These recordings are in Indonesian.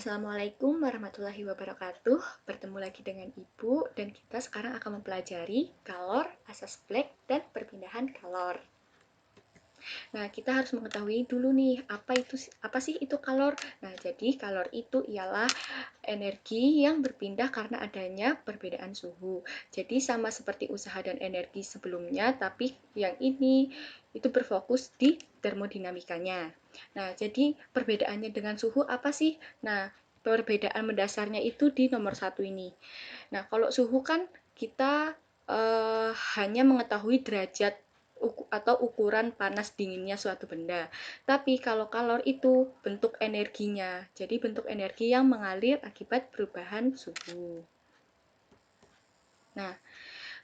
Assalamualaikum warahmatullahi wabarakatuh. Bertemu lagi dengan Ibu dan kita sekarang akan mempelajari kalor, asas Planck, dan perpindahan kalor. Nah, kita harus mengetahui dulu nih, apa sih itu kalor? Nah, jadi kalor itu ialah energi yang berpindah karena adanya perbedaan suhu. Jadi sama seperti usaha dan energi sebelumnya, tapi yang ini itu berfokus di termodinamikanya. Nah, jadi perbedaannya dengan suhu apa sih? Nah, perbedaan mendasarnya itu di nomor satu ini. Nah, kalau suhu kan kita hanya mengetahui derajat atau ukuran panas dinginnya suatu benda. Tapi kalau kalor itu bentuk energinya. Jadi bentuk energi yang mengalir akibat perubahan suhu. Nah,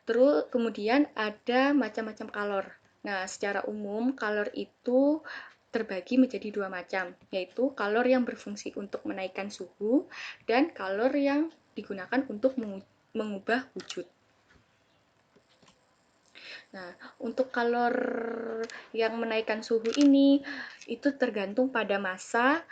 terus kemudian ada macam-macam kalor. Nah, secara umum kalor itu terbagi menjadi dua macam, yaitu kalor yang berfungsi untuk menaikkan suhu dan kalor yang digunakan untuk mengubah wujud. Nah, untuk kalor yang menaikkan suhu ini itu tergantung pada massa,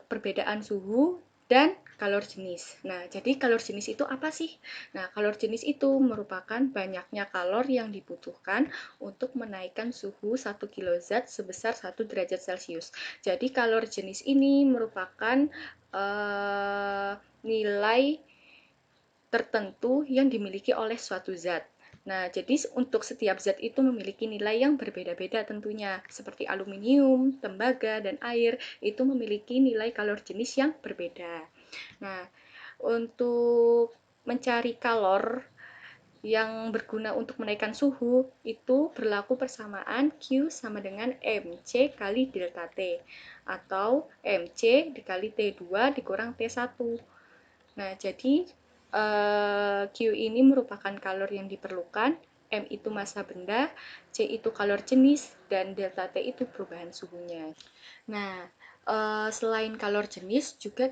perbedaan suhu, dan kalor jenis. Nah, jadi kalor jenis itu apa sih? Nah, kalor jenis itu merupakan banyaknya kalor yang dibutuhkan untuk menaikkan suhu 1 kilozat sebesar 1 derajat Celcius. Jadi kalor jenis ini merupakan nilai tertentu yang dimiliki oleh suatu zat. Nah, jadi untuk setiap zat itu memiliki nilai yang berbeda-beda tentunya. Seperti aluminium, tembaga, dan air itu memiliki nilai kalor jenis yang berbeda. Nah, untuk mencari kalor yang berguna untuk menaikkan suhu itu berlaku persamaan Q sama dengan MC kali delta T atau MC dikali T2 dikurang T1. Nah, jadi Q ini merupakan kalor yang diperlukan, M itu massa benda, C itu kalor jenis, dan delta T itu perubahan suhunya. Nah, selain kalor jenis juga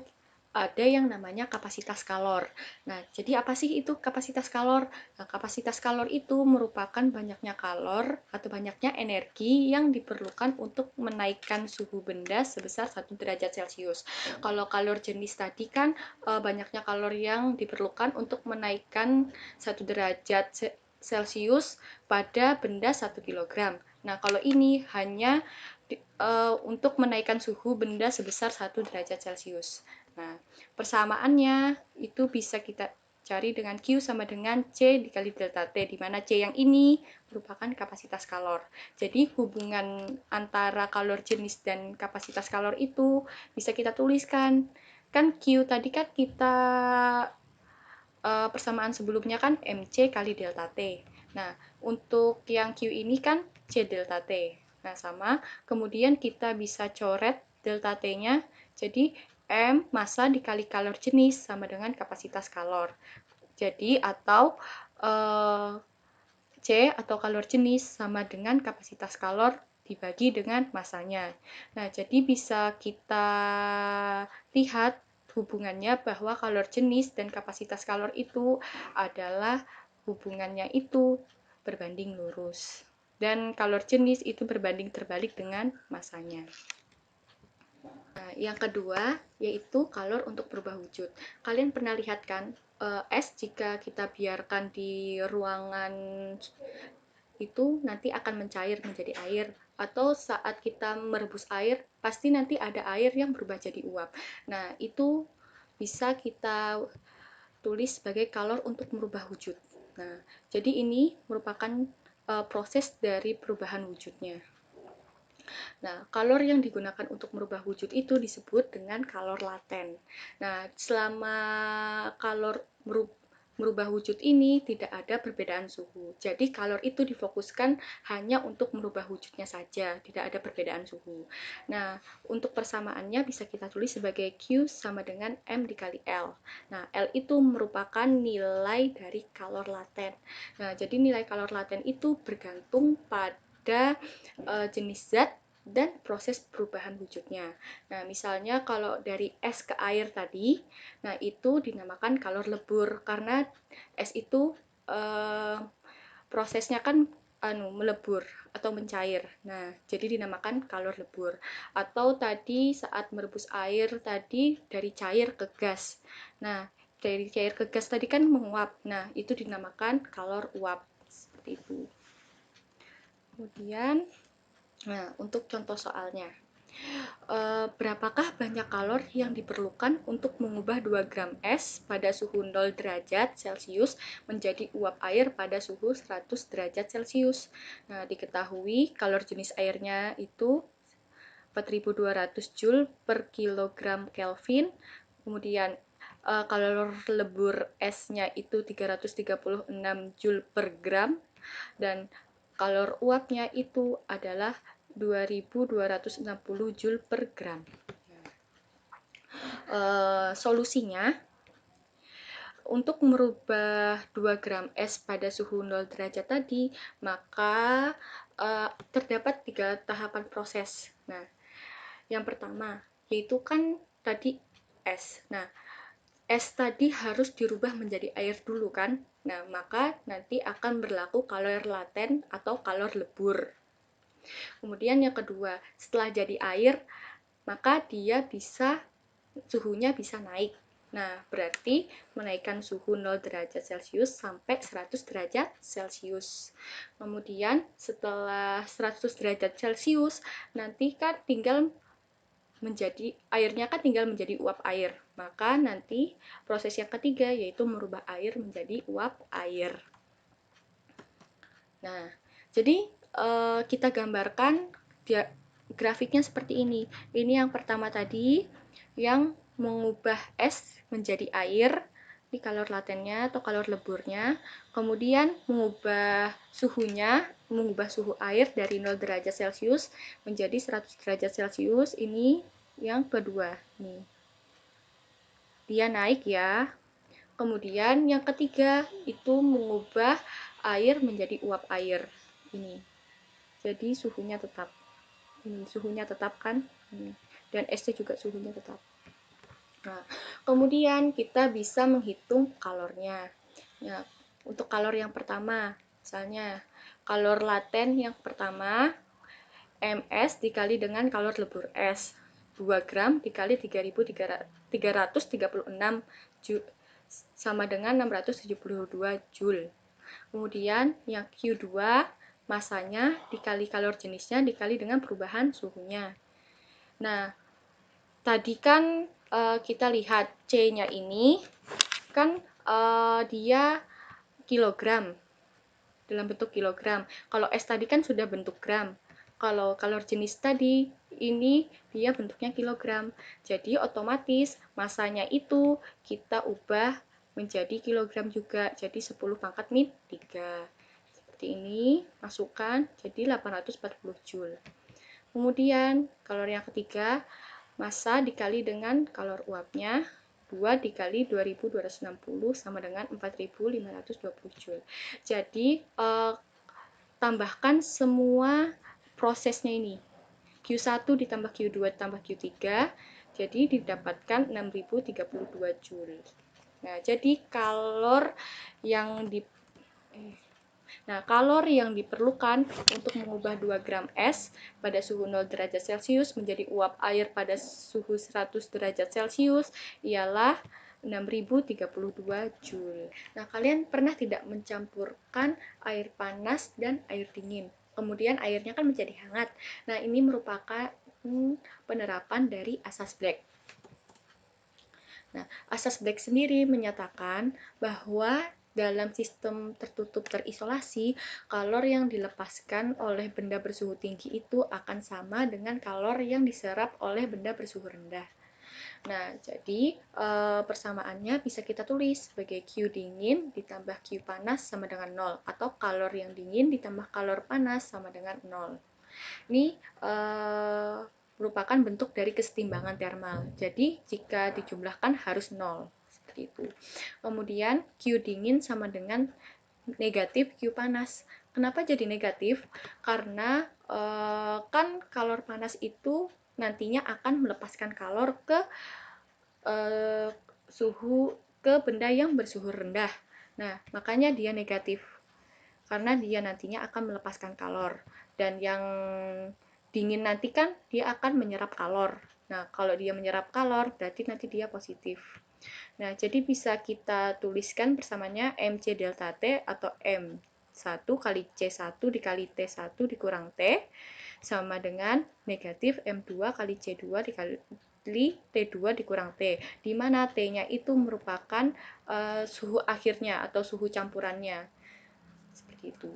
ada yang namanya kapasitas kalor. Nah, jadi apa sih itu kapasitas kalor? Nah, kapasitas kalor itu merupakan banyaknya kalor atau banyaknya energi yang diperlukan untuk menaikkan suhu benda sebesar 1 derajat Celcius. Kalau kalor jenis tadi kan banyaknya kalor yang diperlukan untuk menaikkan 1 derajat Celcius pada benda 1 kg. Nah, kalau ini hanya untuk menaikkan suhu benda sebesar 1 derajat Celcius. Nah, persamaannya itu bisa kita cari dengan Q sama dengan C dikali delta T, di mana C yang ini merupakan kapasitas kalor. Jadi hubungan antara kalor jenis dan kapasitas kalor itu bisa kita tuliskan. Kan Q tadi kan kita persamaan sebelumnya kan MC kali delta T. Nah, untuk yang Q ini kan C delta T. Nah, sama. Kemudian kita bisa coret delta T-nya. Jadi, M massa dikali kalor jenis sama dengan kapasitas kalor. Jadi, atau C atau kalor jenis sama dengan kapasitas kalor dibagi dengan massanya. Nah, jadi bisa kita lihat hubungannya bahwa kalor jenis dan kapasitas kalor itu adalah hubungannya itu berbanding lurus. Dan kalor jenis itu berbanding terbalik dengan massanya. Nah, yang kedua yaitu kalor untuk berubah wujud. Kalian pernah lihat kan es jika kita biarkan di ruangan itu nanti akan mencair menjadi air, atau saat kita merebus air pasti nanti ada air yang berubah jadi uap. Nah, itu bisa kita tulis sebagai kalor untuk merubah wujud. Nah, jadi ini merupakan proses dari perubahan wujudnya. Nah, kalor yang digunakan untuk merubah wujud itu disebut dengan kalor laten. Nah, selama kalor merubah wujud ini tidak ada perbedaan suhu. Jadi kalor itu difokuskan hanya untuk merubah wujudnya saja, tidak ada perbedaan suhu. Nah, untuk persamaannya bisa kita tulis sebagai Q sama dengan M dikali L. Nah, L itu merupakan nilai dari kalor laten. Nah, jadi nilai kalor laten itu bergantung pada jenis zat dan proses perubahan wujudnya. Nah, misalnya kalau dari es ke air tadi, nah itu dinamakan kalor lebur karena es itu prosesnya kan melebur atau mencair. Nah, jadi dinamakan kalor lebur. Atau tadi saat merebus air tadi dari cair ke gas. Nah, dari cair ke gas tadi kan menguap. Nah, itu dinamakan kalor uap. Seperti itu. Kemudian, nah, untuk contoh soalnya. Berapakah banyak kalor yang diperlukan untuk mengubah 2 gram es pada suhu 0 derajat Celcius menjadi uap air pada suhu 100 derajat Celcius. Nah, diketahui kalor jenis airnya itu 4.200 Joule per kilogram Kelvin. Kemudian kalor lebur esnya itu 336 Joule per gram dan kalor uapnya itu adalah 2.260 Joule per gram. Solusinya, untuk merubah 2 gram es pada suhu 0 derajat tadi, maka terdapat 3 tahapan proses. Nah, yang pertama, yaitu kan tadi es. Nah, es tadi harus dirubah menjadi air dulu kan. Nah, maka nanti akan berlaku kalor laten atau kalor lebur. Kemudian yang kedua, setelah jadi air, maka dia suhunya bisa naik. Nah, berarti menaikkan suhu 0 derajat Celcius sampai 100 derajat Celcius. Kemudian setelah 100 derajat Celcius, nanti kan airnya kan tinggal menjadi uap air. Maka nanti proses yang ketiga yaitu merubah air menjadi uap air. Nah, jadi kita gambarkan grafiknya seperti ini. Ini yang pertama tadi yang mengubah es menjadi air, ini kalor latennya atau kalor leburnya, kemudian mengubah suhu air dari 0 derajat Celcius menjadi 100 derajat Celcius, ini yang kedua. Nih. Dia naik ya. Kemudian yang ketiga itu mengubah air menjadi uap air. Ini. Jadi suhunya tetap. Ini suhunya tetap kan? Ini. Dan esnya juga suhunya tetap. Nah, kemudian kita bisa menghitung kalornya. Ya, untuk kalor yang pertama, misalnya kalor laten yang pertama ms dikali dengan kalor lebur es 2 gram dikali 3.336 sama dengan 672 Joule. Kemudian yang Q2 masanya dikali kalor jenisnya dikali dengan perubahan suhunya. Nah, tadi kan kita lihat C-nya ini kan dia kilogram, dalam bentuk kilogram. Kalau S tadi kan sudah bentuk gram. Kalau kalor jenis tadi ini dia bentuknya kilogram. Jadi otomatis masanya itu kita ubah menjadi kilogram juga. Jadi 10 pangkat min 3. Seperti ini, masukkan jadi 840 Joule. Kemudian kalor yang ketiga, massa dikali dengan kalor uapnya 2 dikali 2260 sama dengan 4520 Joule. Jadi tambahkan semua prosesnya ini. Q1 ditambah Q2 ditambah Q3, jadi didapatkan 6032 Joule. Nah, jadi kalor yang diperlukan untuk mengubah 2 gram es pada suhu 0 derajat Celcius menjadi uap air pada suhu 100 derajat Celcius ialah 6032 Joule. Nah, kalian pernah tidak mencampurkan air panas dan air dingin? Kemudian airnya kan menjadi hangat. Nah, ini merupakan penerapan dari asas Black. Nah, asas Black sendiri menyatakan bahwa dalam sistem tertutup terisolasi, kalor yang dilepaskan oleh benda bersuhu tinggi itu akan sama dengan kalor yang diserap oleh benda bersuhu rendah. Nah, jadi persamaannya bisa kita tulis sebagai Q dingin ditambah Q panas sama dengan 0, atau kalor yang dingin ditambah kalor panas sama dengan 0. Ini merupakan bentuk dari kesetimbangan termal. Jadi, jika dijumlahkan harus 0. Seperti itu. Kemudian, Q dingin sama dengan negatif Q panas. Kenapa jadi negatif? Karena kan kalor panas itu nantinya akan melepaskan kalor ke benda yang bersuhu rendah. Nah, makanya dia negatif. karena dia nantinya akan melepaskan kalor. Dan yang dingin nanti kan dia akan menyerap kalor. Nah, kalau dia menyerap kalor, berarti nanti dia positif. Nah, jadi bisa kita tuliskan bersamanya MC delta T atau M1 kali C1 dikali T1 dikurang T sama dengan negatif M2 kali C2 dikali T2 dikurang T, di mana T-nya itu merupakan suhu akhirnya atau suhu campurannya. Seperti itu.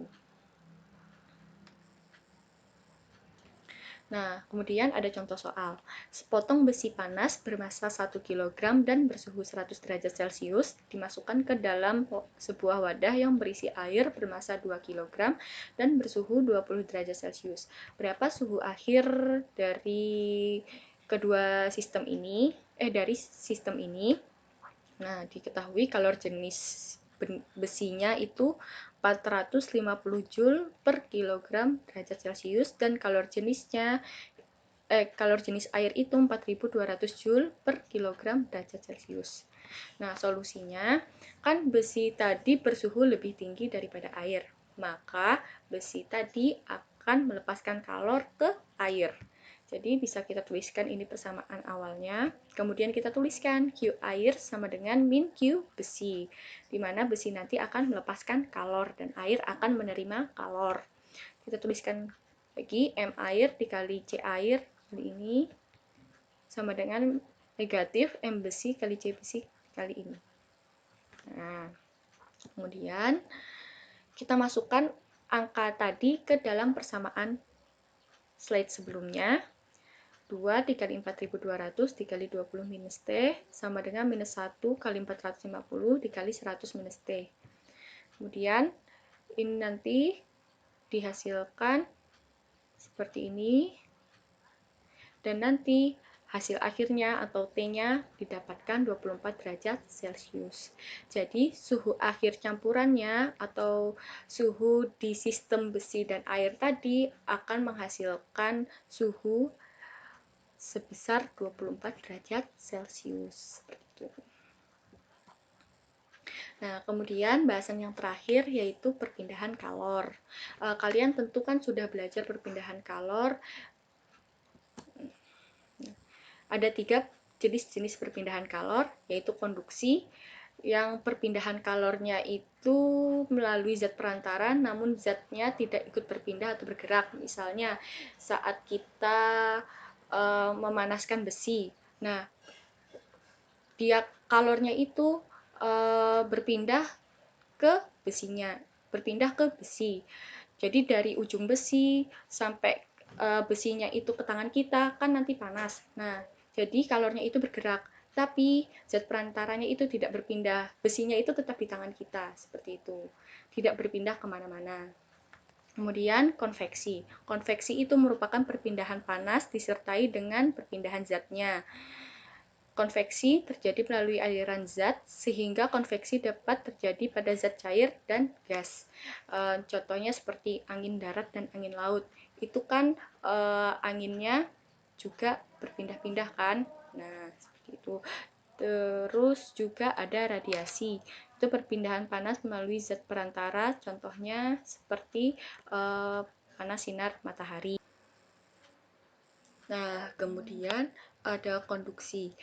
Nah, kemudian ada contoh soal. Sepotong besi panas bermassa 1 kg dan bersuhu 100 derajat Celcius dimasukkan ke dalam sebuah wadah yang berisi air bermassa 2 kg dan bersuhu 20 derajat Celcius. Berapa suhu akhir dari kedua sistem ini? Dari sistem ini. Nah, diketahui kalor jenis besinya itu 450 Joule per kilogram derajat Celcius dan kalor jenis air itu 4200 Joule per kilogram derajat Celcius. Nah, solusinya kan besi tadi bersuhu lebih tinggi daripada air, maka besi tadi akan melepaskan kalor ke air. Jadi bisa kita tuliskan ini persamaan awalnya, kemudian kita tuliskan Q air sama dengan min Q besi, di mana besi nanti akan melepaskan kalor dan air akan menerima kalor. Kita tuliskan lagi M air dikali C air kali ini sama dengan negatif M besi kali C besi kali ini. Nah, kemudian kita masukkan angka tadi ke dalam persamaan slide sebelumnya. 2 dikali 4200 dikali 20 minus T sama dengan minus 1 kali 450 dikali 100 minus T. Kemudian ini nanti dihasilkan seperti ini. Dan nanti hasil akhirnya atau T-nya didapatkan 24 derajat Celcius. Jadi suhu akhir campurannya atau suhu di sistem besi dan air tadi akan menghasilkan suhu sebesar 24 derajat Celcius. Seperti itu. Nah, kemudian bahasan yang terakhir yaitu perpindahan kalor. Kalian tentu kan sudah belajar perpindahan kalor. Ada 3 jenis-jenis perpindahan kalor, yaitu konduksi, yang perpindahan kalornya itu melalui zat perantara, namun zatnya tidak ikut berpindah atau bergerak. Misalnya, saat kita memanaskan besi, nah, dia kalornya itu berpindah ke besinya, berpindah ke besi. Jadi dari ujung besi sampai besinya itu ke tangan kita kan nanti panas. Nah, jadi kalornya itu bergerak, tapi zat perantaranya itu tidak berpindah. Besinya itu tetap di tangan kita, seperti itu. Tidak berpindah kemana-mana. Kemudian konveksi. Konveksi itu merupakan perpindahan panas disertai dengan perpindahan zatnya. Konveksi terjadi melalui aliran zat, sehingga konveksi dapat terjadi pada zat cair dan gas. Contohnya seperti angin darat dan angin laut. Itu kan anginnya juga berpindah-pindah kan. Nah, seperti itu. Terus juga ada radiasi. Itu perpindahan panas melalui zat perantara, contohnya seperti panas sinar matahari. Nah, kemudian ada konduksi.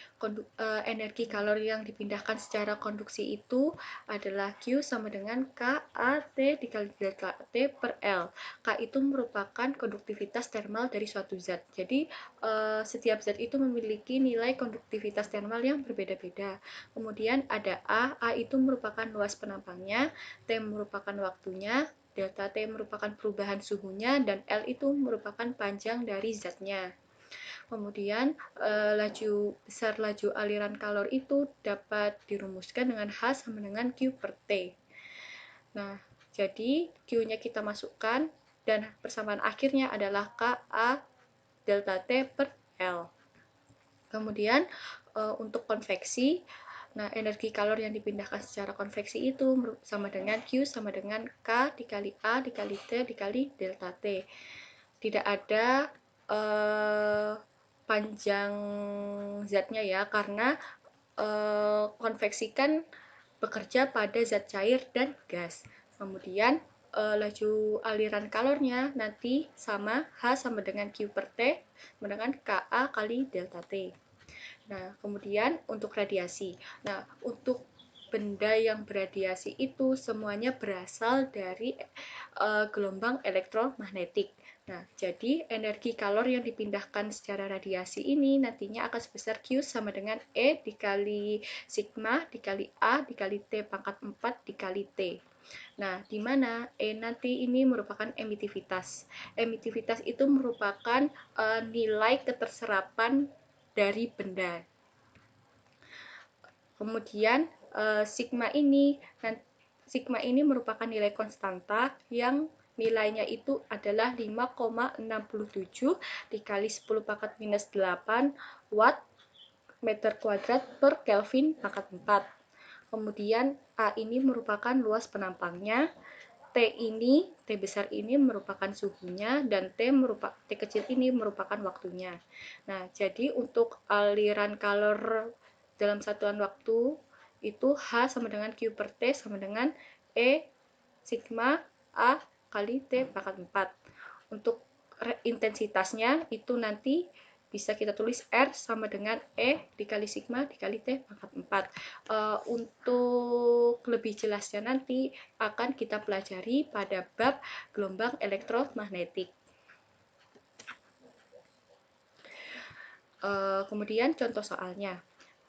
Energi kalori yang dipindahkan secara konduksi itu adalah Q sama dengan KAT dikali delta T per L. K itu merupakan konduktivitas termal dari suatu zat. Jadi, setiap zat itu memiliki nilai konduktivitas termal yang berbeda-beda. Kemudian ada A itu merupakan luas penampangnya, T merupakan waktunya, delta T merupakan perubahan suhunya, dan L itu merupakan panjang dari zatnya. Kemudian laju aliran kalor itu dapat dirumuskan dengan H sama dengan Q per T. Nah, jadi Q-nya kita masukkan dan persamaan akhirnya adalah KA delta T per L. Kemudian untuk konveksi, nah energi kalor yang dipindahkan secara konveksi itu sama dengan Q sama dengan K dikali A dikali T dikali delta T. Tidak ada panjang zatnya ya, karena konveksi kan bekerja pada zat cair dan gas. Kemudian laju aliran kalornya nanti sama H sama dengan Q per T sama dengan Ka kali delta T. Nah, kemudian untuk radiasi. Nah, untuk benda yang beradiasi itu semuanya berasal dari gelombang elektromagnetik. Nah, jadi energi kalor yang dipindahkan secara radiasi ini nantinya akan sebesar Q sama dengan E dikali sigma dikali A dikali T pangkat 4 dikali T. Nah, di mana E nanti ini merupakan emitivitas. Emitivitas itu merupakan nilai keterserapan dari benda. Kemudian sigma ini merupakan nilai konstanta yang nilainya itu adalah 5,67 dikali 10 pangkat minus 8 watt meter kuadrat per Kelvin pangkat 4. Kemudian A ini merupakan luas penampangnya, T besar ini merupakan suhunya, dan T kecil ini merupakan waktunya. Nah, jadi untuk aliran kalor dalam satuan waktu itu H sama dengan Q per T sama dengan E sigma A kali T pangkat 4. Untuk intensitasnya itu nanti bisa kita tulis R sama dengan E dikali sigma dikali T pangkat 4. Untuk lebih jelasnya nanti akan kita pelajari pada bab gelombang elektromagnetik. Kemudian contoh soalnya.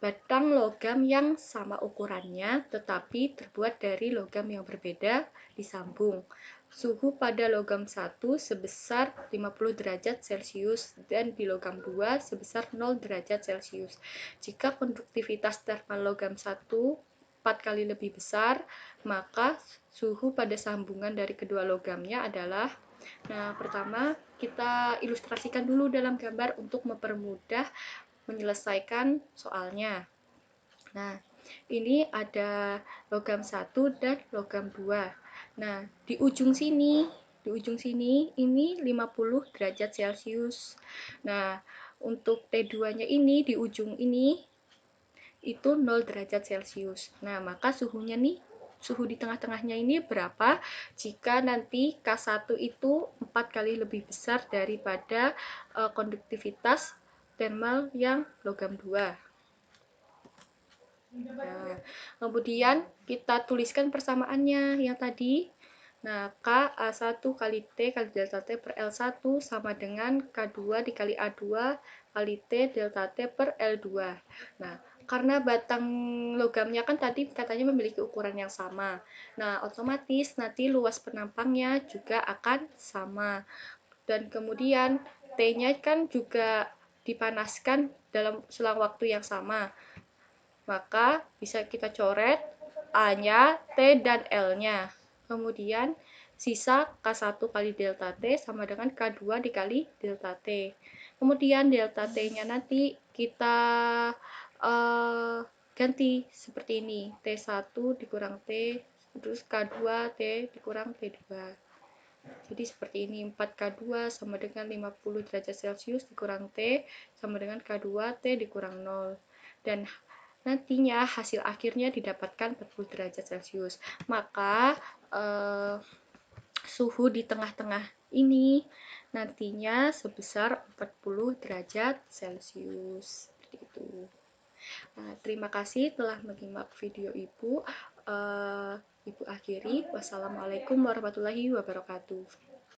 Batang logam yang sama ukurannya tetapi terbuat dari logam yang berbeda disambung. Suhu pada logam 1 sebesar 50 derajat Celcius dan di logam 2 sebesar 0 derajat Celcius. Jika konduktivitas thermal logam 1 4 kali lebih besar, maka suhu pada sambungan dari kedua logamnya adalah. Nah, pertama kita ilustrasikan dulu dalam gambar untuk mempermudah menyelesaikan soalnya. Nah, ini ada logam 1 dan logam 2. Nah, di ujung sini ini 50 derajat Celcius. Nah, untuk T2-nya ini di ujung ini itu 0 derajat Celcius. Nah, maka suhu di tengah-tengahnya ini berapa jika nanti K1 itu 4 kali lebih besar daripada konduktivitas thermal yang logam 2. Nah, kemudian kita tuliskan persamaannya yang tadi. Nah, K A1 kali T kali delta T per L1 sama dengan K2 dikali A2 kali T delta T per L2. Nah, karena batang logamnya kan tadi katanya memiliki ukuran yang sama. Nah, otomatis nanti luas penampangnya juga akan sama. Dan kemudian T-nya kan juga dipanaskan dalam selang waktu yang sama. Maka bisa kita coret A-nya, T, dan L-nya. Kemudian sisa K1 kali delta T sama dengan K2 dikali delta T. Kemudian delta T-nya nanti kita ganti seperti ini. T1 dikurang T, terus K2 T dikurang T2. Jadi seperti ini, 4K2 sama dengan 50 derajat Celcius dikurang T sama dengan K2 T dikurang 0. Dan nantinya hasil akhirnya didapatkan 40 derajat Celcius. Maka suhu di tengah-tengah ini nantinya sebesar 40 derajat Celcius. Seperti itu. Nah, terima kasih telah menyimak video Ibu. Ibu akhiri. Wassalamualaikum warahmatullahi wabarakatuh.